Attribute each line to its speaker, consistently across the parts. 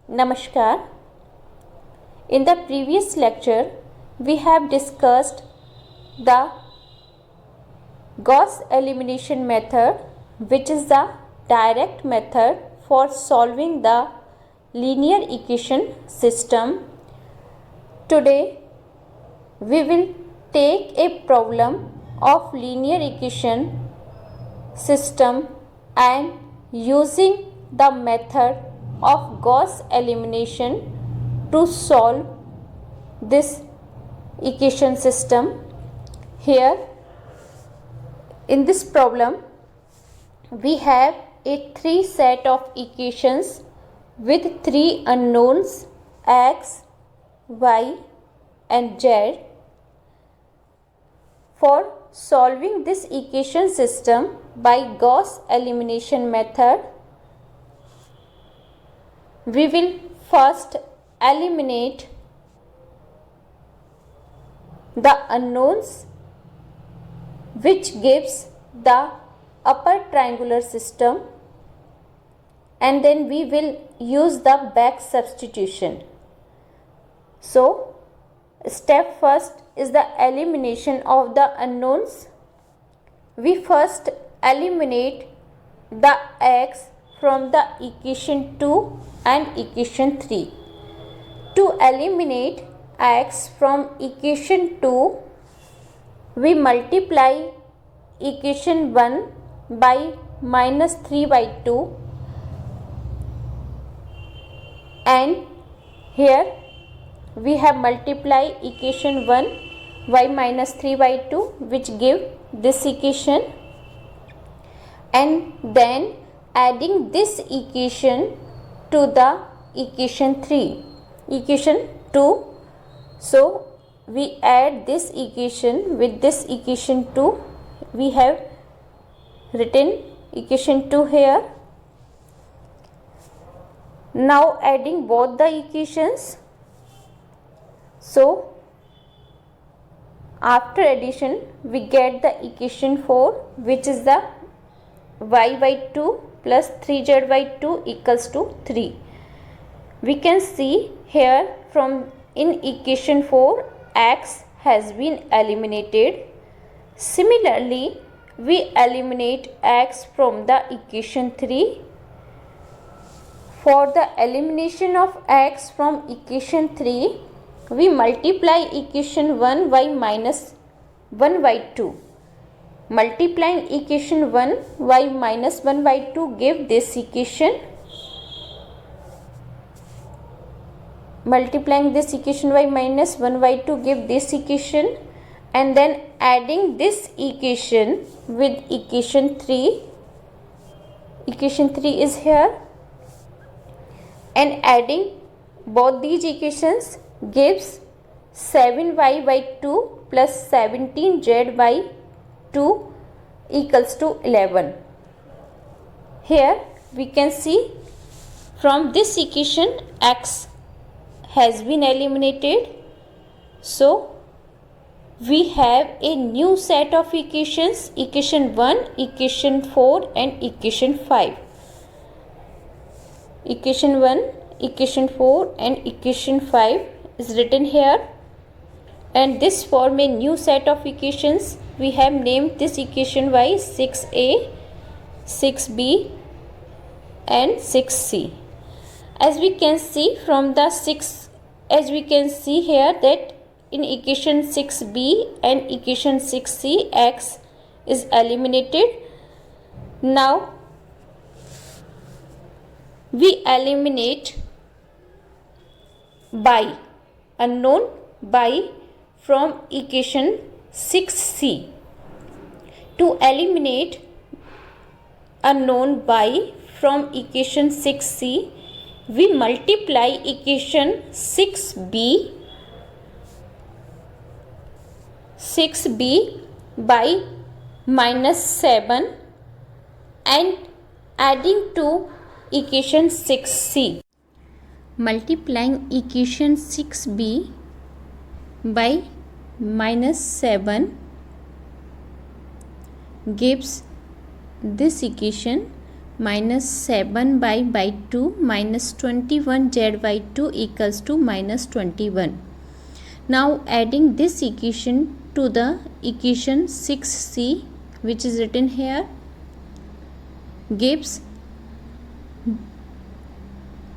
Speaker 1: Namaskar. In the previous lecture, we have discussed the Gauss elimination method, which is the direct method for solving the linear equation system. Today, we will take a problem of linear equation system and using the method of Gauss elimination to solve this equation system. Here in this problem we have a three set of equations with three unknowns x, y and z. For solving this equation system by Gauss elimination method, we will first eliminate the unknowns, which gives the upper triangular system, and then we will use the back substitution. So, step first is the elimination of the unknowns. We first eliminate the x from the equation 2 and equation 3. To eliminate x from equation 2, we multiply equation 1 by minus 3 by 2, and here we have multiplied equation 1 by minus 3 by 2, which give this equation, and then adding this equation to the equation 2. So we add this equation with this equation 2. We have written equation 2 here. Now adding both the equations. So after addition we get the equation 4, which is the y by 2 plus 3z by 2 equals to 3. We can see here from in equation 4 x has been eliminated. Similarly, we eliminate x from the equation 3. For the elimination of x from equation 3, we multiply equation 1 by minus 1 by 2. Multiplying equation 1 by minus 1 by 2 give this equation. Multiplying this equation by minus 1 by 2 give this equation, and then adding this equation with equation 3. Equation 3 is here, and adding both these equations gives 7y by 2 plus 17z by 2 equals to 11. Here we can see from this equation x has been eliminated. So we have a new set of equations, equation 1, equation 4 and equation 5. Equation 1, equation 4 and equation 5 is written here, and this form a new set of equations. We have named this equation by 6a, 6b and 6c. As we can see from the here that in equation 6b and equation 6c x is eliminated. Now we eliminate by unknown by from equation 6c. To eliminate unknown by from equation 6c, we multiply equation 6b by minus 7 and adding to equation 6c. Multiplying equation 6b by minus 7 gives this equation, minus 7y/2 minus 21z/2 equals to minus 21. Now adding this equation to the equation 6c, which is written here, gives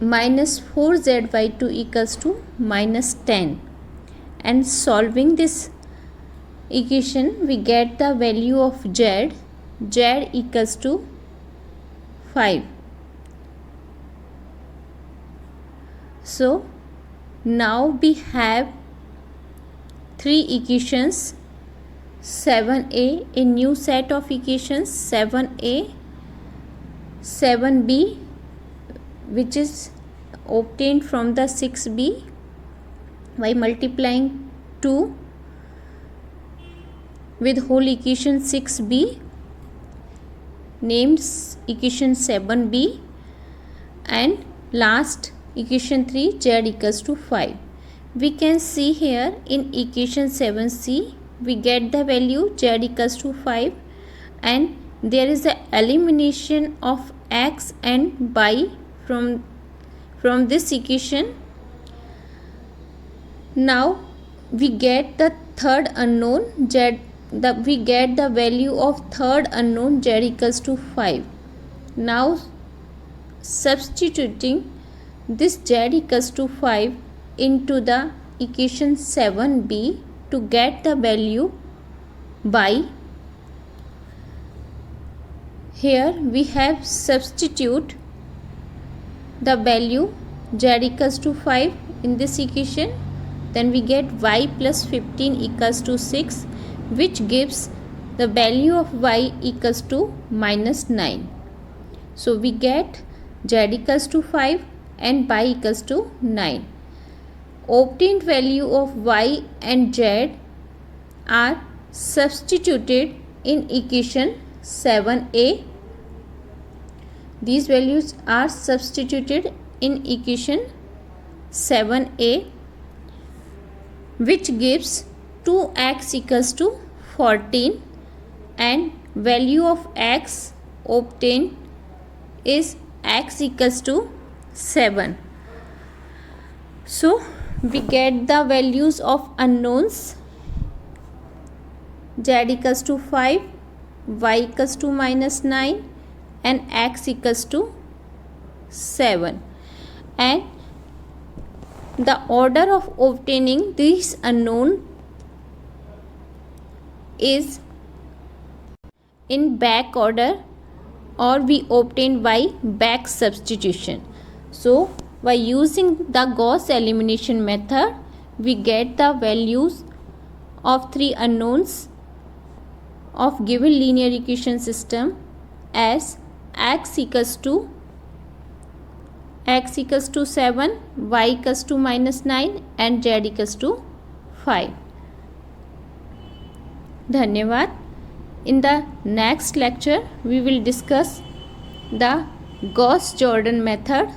Speaker 1: minus 4z/2 equals to minus 10. And solving this equation, we get the value of z equals to 5. So now we have three equations, 7a, a new set of equations, 7a, 7b, which is obtained from the 6b by multiplying 2 with whole equation 6b, named equation 7b, and last equation 3, z equals to 5. We can see here in equation 7c we get the value z equals to 5, and there is the elimination of x and y from this equation. Now we get the third unknown z. We get the value of third unknown z equals to 5. Now substituting this z equals to 5 into the equation 7b to get the value by, here we have substitute the value z equals to 5 in this equation, then we get y plus 15 equals to 6, which gives the value of y equals to minus 9. So we get z equals to 5 and y equals to 9. Obtained value of y and z are substituted in equation 7a. These values are substituted in equation 7a, which gives 2x equals to 14, and value of x obtained is x equals to 7. So we get the values of unknowns, z equals to 5, y equals to minus 9, and x equals to 7. And the order of obtaining these unknown is in back order, or we obtain by back substitution. So by using the Gauss elimination method, we get the values of three unknowns of given linear equation system as x equals to 7, y equals to minus 9, and z equals to 5. Dhanyavad. In the next lecture we will discuss the Gauss-Jordan method.